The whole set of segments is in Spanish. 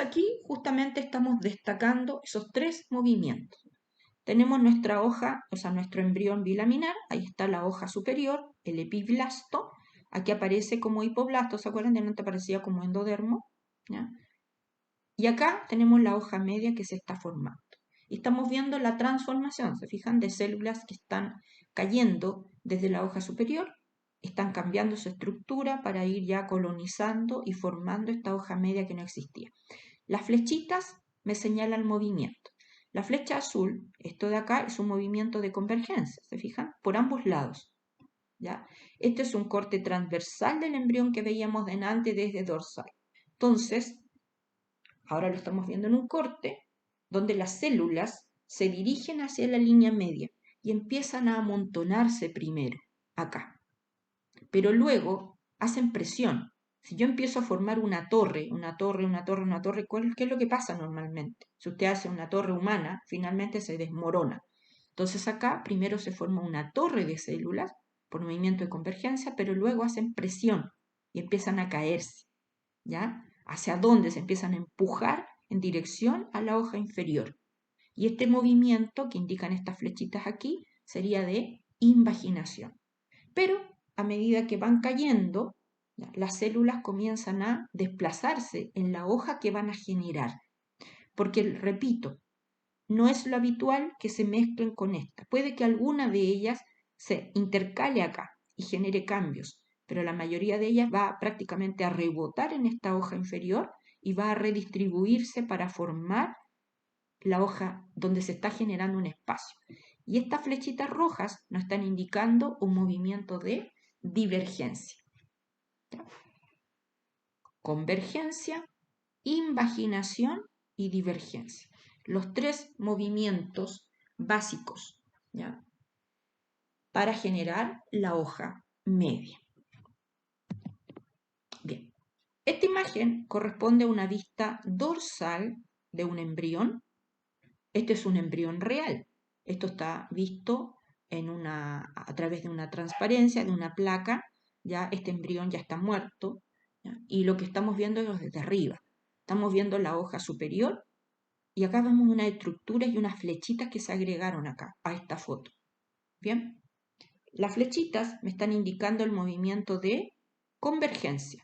aquí justamente estamos destacando esos tres movimientos. Tenemos nuestra hoja, o sea, nuestro embrión bilaminar, ahí está la hoja superior, el epiblasto, aquí aparece como hipoblasto, ¿se acuerdan? De antes aparecía como endodermo, ¿ya? Y acá tenemos la hoja media que se está formando. Y estamos viendo la transformación, ¿se fijan? De células que están cayendo desde la hoja superior, están cambiando su estructura para ir ya colonizando y formando esta hoja media que no existía. Las flechitas me señalan movimiento. La flecha azul, esto de acá, es un movimiento de convergencia, ¿se fijan? Por ambos lados, ¿ya? Este es un corte transversal del embrión que veíamos delante desde dorsal. Entonces, ahora lo estamos viendo en un corte donde las células se dirigen hacia la línea media y empiezan a amontonarse primero, acá. Pero luego hacen presión. Si yo empiezo a formar una torre, ¿qué es lo que pasa normalmente? Si usted hace una torre humana, finalmente se desmorona. Entonces acá primero se forma una torre de células por movimiento de convergencia, pero luego hacen presión y empiezan a caerse, ¿ya? ¿Hacia dónde? Se empiezan a empujar en dirección a la hoja inferior. Y este movimiento que indican estas flechitas aquí sería de invaginación. Pero a medida que van cayendo, las células comienzan a desplazarse en la hoja que van a generar. Porque, repito, no es lo habitual que se mezclen con esta. Puede que alguna de ellas se intercale acá y genere cambios, pero la mayoría de ellas va prácticamente a rebotar en esta hoja inferior y va a redistribuirse para formar la hoja donde se está generando un espacio. Y estas flechitas rojas nos están indicando un movimiento de divergencia. Convergencia, invaginación y divergencia. Los tres movimientos básicos, ¿ya? Para generar la hoja media. Bien, esta imagen corresponde a una vista dorsal de un embrión. Este es un embrión real. Esto está visto a través de una transparencia, de una placa. Ya este embrión ya está muerto, ¿ya? Y lo que estamos viendo es desde arriba. Estamos viendo la hoja superior y acá vemos unas estructuras y unas flechitas que se agregaron acá, a esta foto. Bien, las flechitas me están indicando el movimiento de convergencia.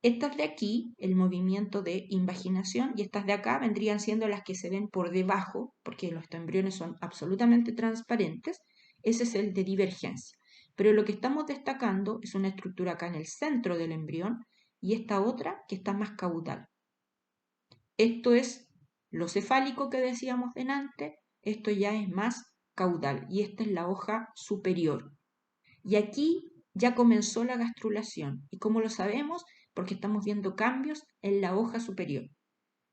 Estas de aquí, el movimiento de invaginación, y estas de acá vendrían siendo las que se ven por debajo, porque los embriones son absolutamente transparentes. Ese es el de divergencia. Pero lo que estamos destacando es una estructura acá en el centro del embrión y esta otra que está más caudal. Esto es lo cefálico que decíamos delante, esto ya es más caudal y esta es la hoja superior. Y aquí ya comenzó la gastrulación. ¿Y cómo lo sabemos? Porque estamos viendo cambios en la hoja superior.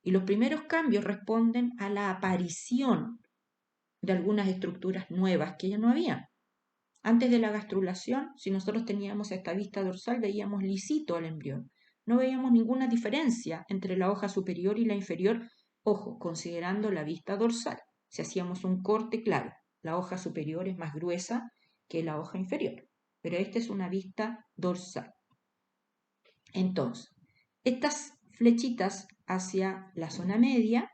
Y los primeros cambios responden a la aparición de algunas estructuras nuevas que ya no había. Antes de la gastrulación, si nosotros teníamos esta vista dorsal, veíamos lisito al embrión. No veíamos ninguna diferencia entre la hoja superior y la inferior, ojo, considerando la vista dorsal. Si hacíamos un corte, claro, la hoja superior es más gruesa que la hoja inferior, pero esta es una vista dorsal. Entonces, estas flechitas hacia la zona media,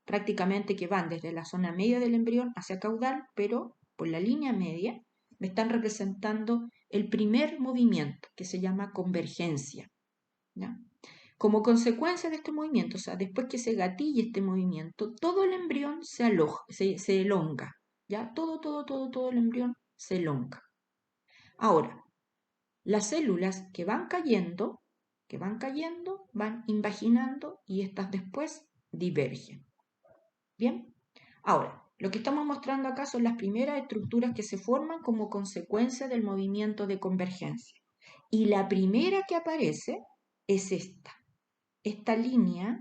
prácticamente que van desde la zona media del embrión hacia caudal, pero por la línea media, me están representando el primer movimiento, que se llama convergencia, ¿ya? Como consecuencia de este movimiento, o sea, después que se gatille este movimiento, todo el embrión se elonga, ¿ya? Todo el embrión se elonga. Ahora, las células que van cayendo, van invaginando y estas después divergen. Bien, ahora, lo que estamos mostrando acá son las primeras estructuras que se forman como consecuencia del movimiento de convergencia. Y la primera que aparece es esta línea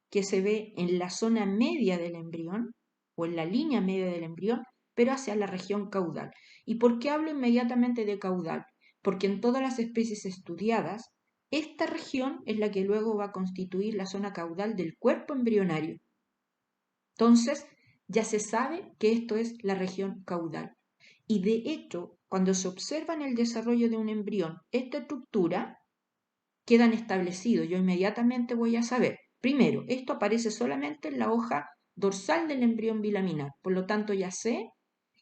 que se ve en la zona media del embrión o en la línea media del embrión, pero hacia la región caudal. ¿Y por qué hablo inmediatamente de caudal? Porque en todas las especies estudiadas, esta región es la que luego va a constituir la zona caudal del cuerpo embrionario. Entonces, ya se sabe que esto es la región caudal. Y de hecho, cuando se observa en el desarrollo de un embrión esta estructura, quedan establecidos. Yo inmediatamente voy a saber Primero, esto aparece solamente en la hoja dorsal del embrión bilaminar, por lo tanto ya sé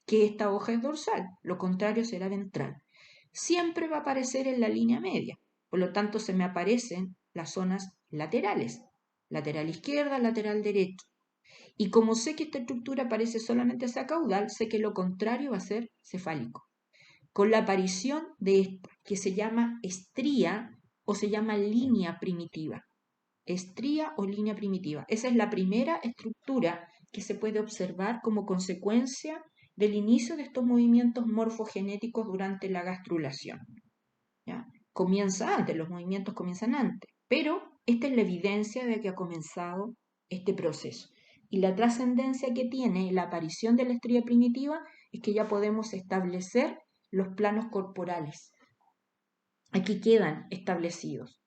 que esta hoja es dorsal, lo contrario será ventral. Siempre va a aparecer en la línea media, por lo tanto se me aparecen las zonas laterales, lateral izquierda, lateral derecho. Y como sé que esta estructura aparece solamente hacia caudal, sé que lo contrario va a ser cefálico. Con la aparición de esta, que se llama estría o se llama línea primitiva. Estría o línea primitiva. Esa es la primera estructura que se puede observar como consecuencia del inicio de estos movimientos morfogenéticos durante la gastrulación. ¿Ya? Comienza antes, los movimientos comienzan antes, pero esta es la evidencia de que ha comenzado este proceso. Y la trascendencia que tiene la aparición de la estría primitiva es que ya podemos establecer los planos corporales. Aquí quedan establecidos.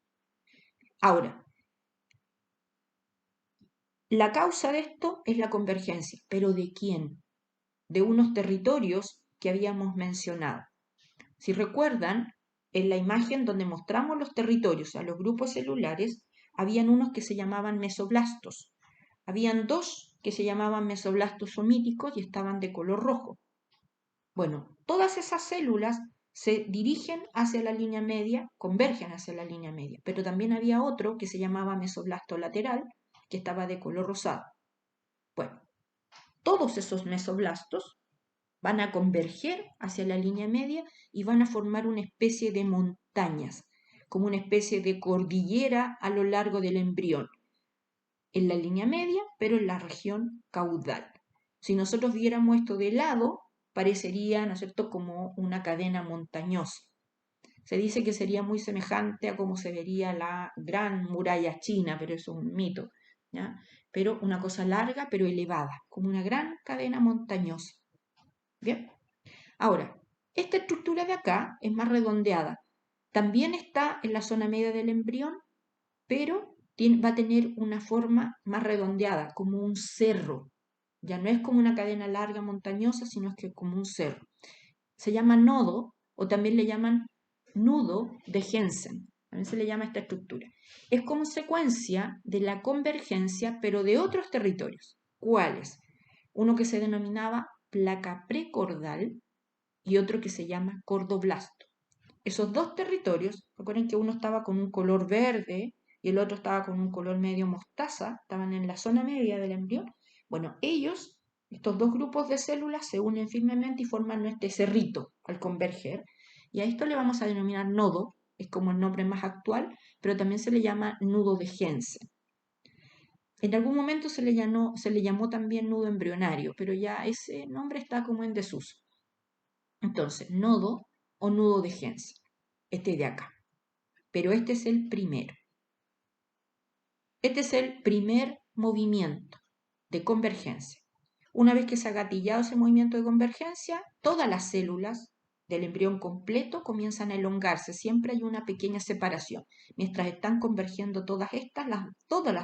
Ahora, la causa de esto es la convergencia, pero ¿de quién? De unos territorios que habíamos mencionado. Si recuerdan, en la imagen donde mostramos los territorios a los grupos celulares, habían unos que se llamaban mesoblastos. Habían dos que se llamaban mesoblastos somíticos y estaban de color rojo. Bueno, todas esas células se dirigen hacia la línea media, convergen hacia la línea media, pero también había otro que se llamaba mesoblasto lateral, que estaba de color rosado. Bueno, todos esos mesoblastos van a converger hacia la línea media y van a formar una especie de montañas, como una especie de cordillera a lo largo del embrión, en la línea media, pero en la región caudal. Si nosotros viéramos esto de lado, parecería, ¿no es cierto?, como una cadena montañosa. Se dice que sería muy semejante a cómo se vería la gran muralla china, pero eso es un mito, ¿ya? Pero una cosa larga, pero elevada, como una gran cadena montañosa. Bien. Ahora, esta estructura de acá es más redondeada. También está en la zona media del embrión, pero va a tener una forma más redondeada, como un cerro. Ya no es como una cadena larga montañosa, sino que como un cerro. Se llama nodo o también le llaman nudo de Jensen. También se le llama esta estructura. Es consecuencia de la convergencia, pero de otros territorios. ¿Cuáles? Uno que se denominaba placa precordal y otro que se llama cordoblasto. Esos dos territorios, recuerden que uno estaba con un color verde y el otro estaba con un color medio mostaza, estaban en la zona media del embrión. Bueno, estos dos grupos de células se unen firmemente y forman este cerrito al converger. Y a esto le vamos a denominar nodo, es como el nombre más actual, pero también se le llama nudo de Jensen. En algún momento se le llamó también nudo embrionario, pero ya ese nombre está como en desuso. Entonces, nodo o nudo de Jensen, este de acá. Pero este es el primero. Este es el primer movimiento de convergencia. Una vez que se ha gatillado ese movimiento de convergencia, todas las células del embrión completo comienzan a elongarse. Siempre hay una pequeña separación. Mientras están convergiendo todas estas, todas,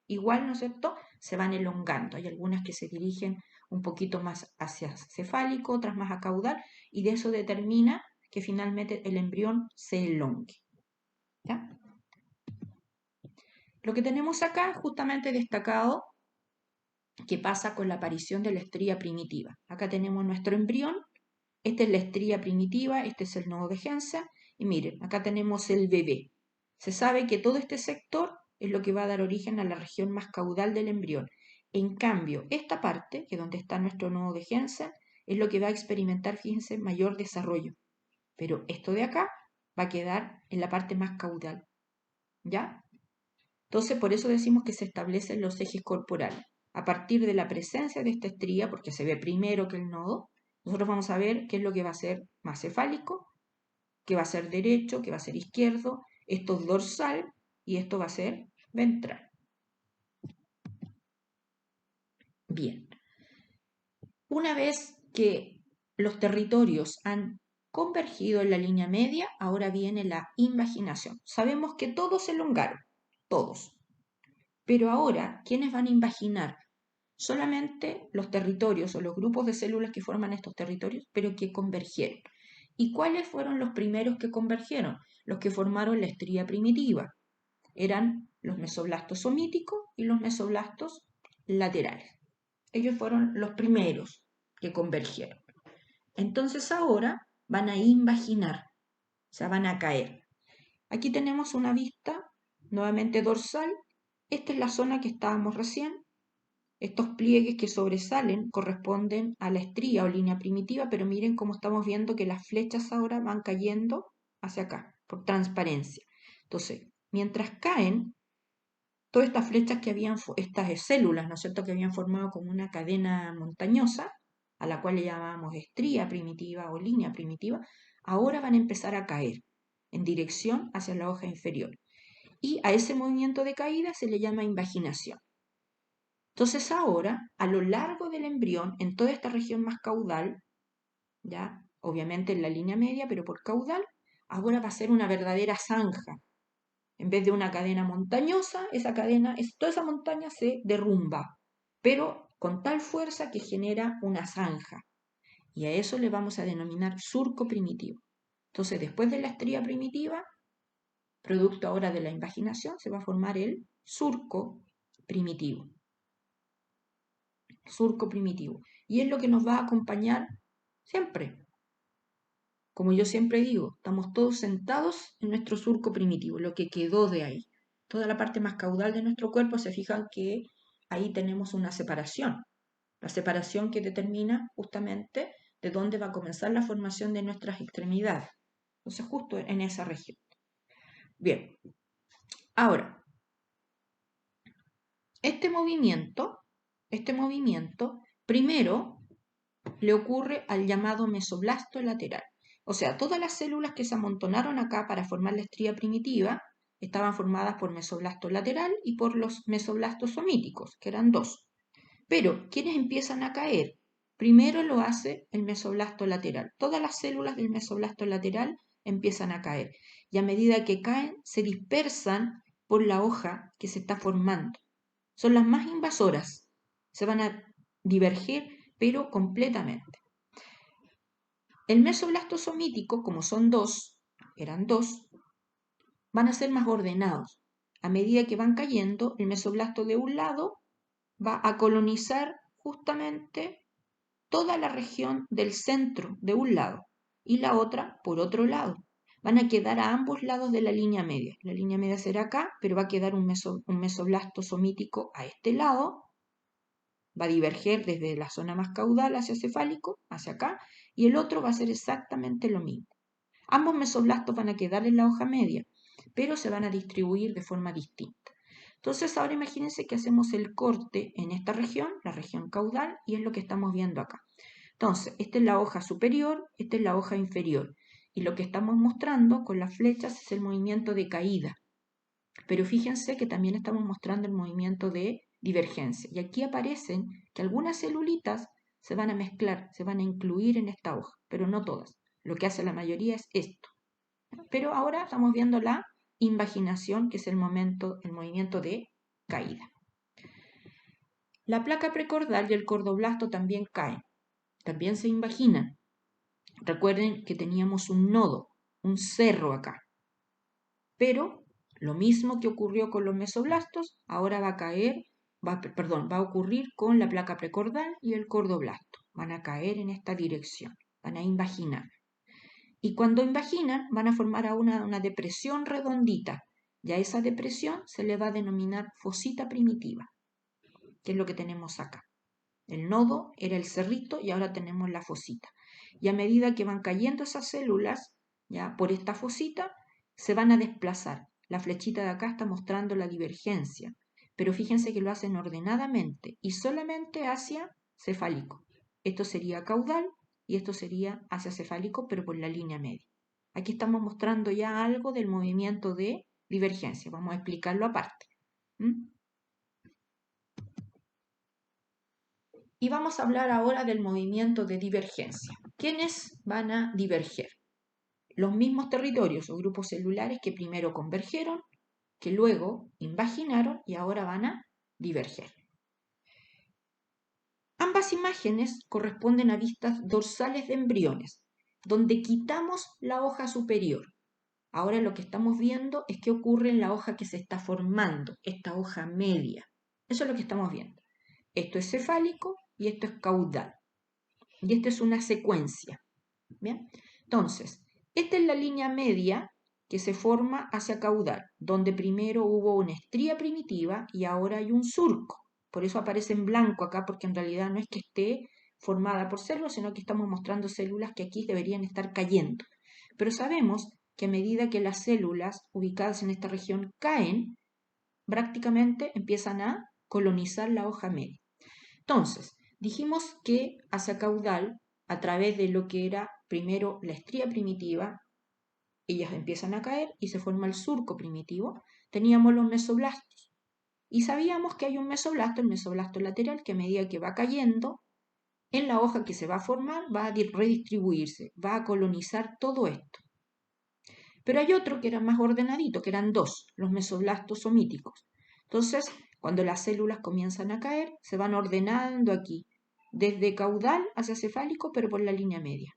igual, ¿no es cierto?, se van elongando. Hay algunas que se dirigen un poquito más hacia cefálico, otras más a caudal, y de eso determina que finalmente el embrión se elongue. ¿Ya? Lo que tenemos acá justamente destacado que pasa con la aparición de la estría primitiva. Acá tenemos nuestro embrión, esta es la estría primitiva, este es el nodo de Jensen, y miren, acá tenemos el bebé. Se sabe que todo este sector es lo que va a dar origen a la región más caudal del embrión. En cambio, esta parte, que es donde está nuestro nodo de Jensen, es lo que va a experimentar, fíjense, mayor desarrollo. Pero esto de acá va a quedar en la parte más caudal. ¿Ya? Entonces, por eso decimos que se establecen los ejes corporales. A partir de la presencia de esta estría, porque se ve primero que el nodo, nosotros vamos a ver qué es lo que va a ser más cefálico, qué va a ser derecho, qué va a ser izquierdo, esto es dorsal y esto va a ser ventral. Bien. Una vez que los territorios han convergido en la línea media, ahora viene la invaginación. Sabemos que todos se elongaron, todos. Pero ahora, ¿quiénes van a invaginar? Solamente los territorios o los grupos de células que forman estos territorios, pero que convergieron. ¿Y cuáles fueron los primeros que convergieron? Los que formaron la estría primitiva. Eran los mesoblastos somíticos y los mesoblastos laterales. Ellos fueron los primeros que convergieron. Entonces ahora van a invaginar, o sea, van a caer. Aquí tenemos una vista nuevamente dorsal. Esta es la zona que estábamos recién. Estos pliegues que sobresalen corresponden a la estría o línea primitiva, pero miren cómo estamos viendo que las flechas ahora van cayendo hacia acá, por transparencia. Entonces, mientras caen, todas estas flechas que habían, estas células, ¿no es cierto?, que habían formado como una cadena montañosa, a la cual le llamábamos estría primitiva o línea primitiva, ahora van a empezar a caer en dirección hacia la hoja inferior. Y a ese movimiento de caída se le llama invaginación. Entonces ahora, a lo largo del embrión, en toda esta región más caudal, ya, obviamente en la línea media, pero por caudal, ahora va a ser una verdadera zanja. En vez de una cadena montañosa, toda esa montaña se derrumba, pero con tal fuerza que genera una zanja. Y a eso le vamos a denominar surco primitivo. Entonces, después de la estría primitiva, producto ahora de la invaginación, se va a formar el surco primitivo. Surco primitivo. Y es lo que nos va a acompañar siempre. Como yo siempre digo, estamos todos sentados en nuestro surco primitivo, lo que quedó de ahí. Toda la parte más caudal de nuestro cuerpo, se fijan que ahí tenemos una separación. La separación que determina justamente de dónde va a comenzar la formación de nuestras extremidades. Entonces, justo en esa región. Bien. Ahora, este movimiento, primero le ocurre al llamado mesoblasto lateral. O sea, todas las células que se amontonaron acá para formar la estría primitiva estaban formadas por mesoblasto lateral y por los mesoblastos somíticos, que eran dos. Pero, ¿quiénes empiezan a caer? Primero lo hace el mesoblasto lateral. Todas las células del mesoblasto lateral empiezan a caer. Y a medida que caen, se dispersan por la hoja que se está formando. Son las más invasoras. Se van a divergir, pero completamente. El mesoblasto somítico, como eran dos, van a ser más ordenados. A medida que van cayendo, el mesoblasto de un lado va a colonizar justamente toda la región del centro de un lado y la otra por otro lado. Van a quedar a ambos lados de la línea media. La línea media será acá, pero va a quedar un mesoblasto somítico a este lado. Va a diverger desde la zona más caudal hacia cefálico, hacia acá, y el otro va a ser exactamente lo mismo. Ambos mesoblastos van a quedar en la hoja media, pero se van a distribuir de forma distinta. Entonces ahora imagínense que hacemos el corte en esta región, la región caudal, y es lo que estamos viendo acá. Entonces, esta es la hoja superior, esta es la hoja inferior. Y lo que estamos mostrando con las flechas es el movimiento de caída. Pero fíjense que también estamos mostrando el movimiento de divergencia. Y aquí aparecen que algunas celulitas se van a mezclar, se van a incluir en esta hoja, pero no todas. Lo que hace la mayoría es esto. Pero ahora estamos viendo la invaginación, que es el movimiento de caída. La placa precordal y el cordoblasto también caen, también se invaginan. Recuerden que teníamos un nodo, un cerro acá. Pero lo mismo que ocurrió con los mesoblastos, ahora va a ocurrir con la placa precordal y el cordoblasto. Van a caer en esta dirección, van a invaginar. Y cuando invaginan, van a formar ahora una depresión redondita. Y a esa depresión se le va a denominar fosita primitiva, que es lo que tenemos acá. El nodo era el cerrito y ahora tenemos la fosita. Y a medida que van cayendo esas células, ya por esta fosita, se van a desplazar. La flechita de acá está mostrando la divergencia, pero fíjense que lo hacen ordenadamente y solamente hacia cefálico. Esto sería caudal y esto sería hacia cefálico, pero por la línea media. Aquí estamos mostrando ya algo del movimiento de divergencia. Vamos a explicarlo aparte. Y vamos a hablar ahora del movimiento de divergencia. ¿Quiénes van a diverger? Los mismos territorios o grupos celulares que primero convergieron, que luego invaginaron y ahora van a diverger. Ambas imágenes corresponden a vistas dorsales de embriones, donde quitamos la hoja superior. Ahora lo que estamos viendo es qué ocurre en la hoja que se está formando, esta hoja media. Eso es lo que estamos viendo. Esto es cefálico y esto es caudal. Y esta es una secuencia. ¿Bien? Entonces, esta es la línea media que se forma hacia caudal, donde primero hubo una estría primitiva y ahora hay un surco. Por eso aparece en blanco acá, porque en realidad no es que esté formada por células, sino que estamos mostrando células que aquí deberían estar cayendo. Pero sabemos que a medida que las células ubicadas en esta región caen, prácticamente empiezan a colonizar la hoja media. Entonces, dijimos que hacia caudal, a través de lo que era primero la estría primitiva, ellas empiezan a caer y se forma el surco primitivo, teníamos los mesoblastos. Y sabíamos que hay un mesoblasto, el mesoblasto lateral, que a medida que va cayendo, en la hoja que se va a formar, va a redistribuirse, va a colonizar todo esto. Pero hay otro que era más ordenadito, que eran dos, los mesoblastos somíticos. Entonces, cuando las células comienzan a caer, se van ordenando aquí, desde caudal hacia cefálico, pero por la línea media.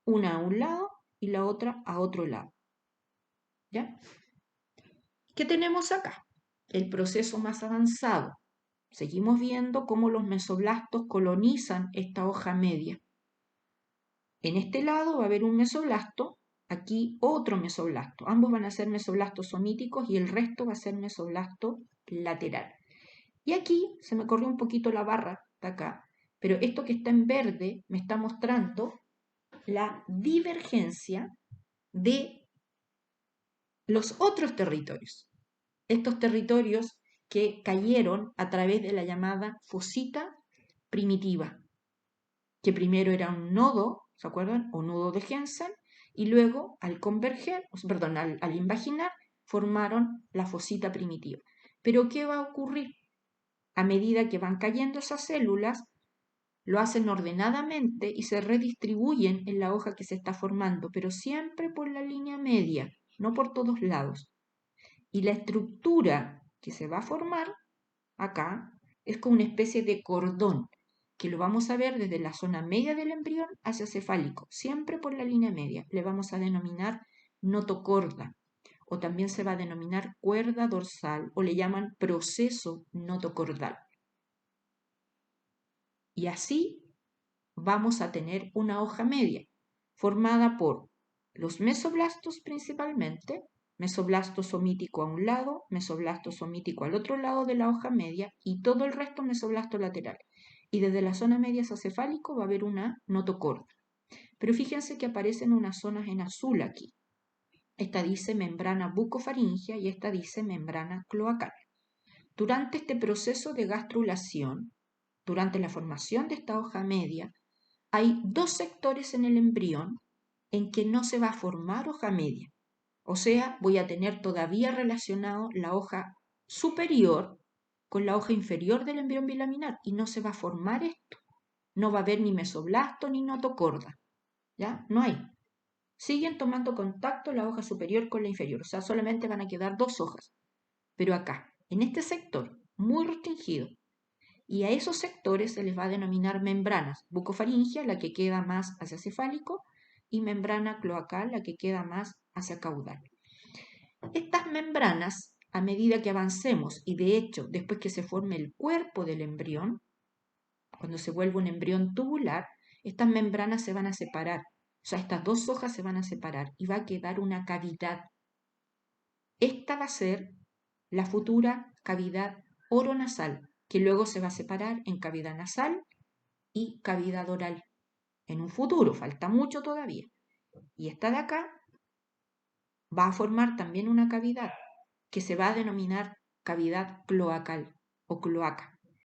Una a un lado y la otra a otro lado. ¿Ya? ¿Qué tenemos acá? El proceso más avanzado. Seguimos viendo cómo los mesoblastos colonizan esta hoja media. En este lado va a haber un mesoblasto, aquí otro mesoblasto. Ambos van a ser mesoblastos somíticos y el resto va a ser mesoblasto lateral. Y aquí se me corrió un poquito la barra de acá, pero esto que está en verde me está mostrando la divergencia de los otros territorios. Estos territorios que cayeron a través de la llamada fosita primitiva, que primero era un nodo, ¿se acuerdan? O nudo de Jensen, y luego al converger, perdón, al invaginar, formaron la fosita primitiva. Pero ¿qué va a ocurrir? A medida que van cayendo esas células, lo hacen ordenadamente y se redistribuyen en la hoja que se está formando, pero siempre por la línea media, no por todos lados. Y la estructura que se va a formar acá es como una especie de cordón, que lo vamos a ver desde la zona media del embrión hacia cefálico, siempre por la línea media. Le vamos a denominar notocorda, o también se va a denominar cuerda dorsal, o le llaman proceso notocordal. Y así vamos a tener una hoja media, formada por los mesoblastos principalmente, mesoblasto somítico a un lado, mesoblasto somítico al otro lado de la hoja media y todo el resto mesoblasto lateral. Y desde la zona media hacia cefálico va a haber una notocorda. Pero fíjense que aparecen unas zonas en azul aquí. Esta dice membrana bucofaringea y esta dice membrana cloacal. Durante este proceso de gastrulación, durante la formación de esta hoja media, hay dos sectores en el embrión en que no se va a formar hoja media. O sea, voy a tener todavía relacionado la hoja superior con la hoja inferior del embrión bilaminar y no se va a formar esto. No va a haber ni mesoblasto ni notocorda. ¿Ya? No hay. Siguen tomando contacto la hoja superior con la inferior. O sea, solamente van a quedar dos hojas. Pero acá, en este sector, muy restringido, y a esos sectores se les va a denominar membranas. Bucofaringea, la que queda más hacia cefálico, y membrana cloacal, la que queda más hacia caudal. Estas membranas, a medida que avancemos, y de hecho, después que se forme el cuerpo del embrión, cuando se vuelve un embrión tubular, estas membranas se van a separar. O sea, estas dos hojas se van a separar y va a quedar una cavidad. Esta va a ser la futura cavidad oronasal, que luego se va a separar en cavidad nasal y cavidad oral. En un futuro, falta mucho todavía. Y esta de acá va a formar también una cavidad que se va a denominar cavidad cloacal o cloaca.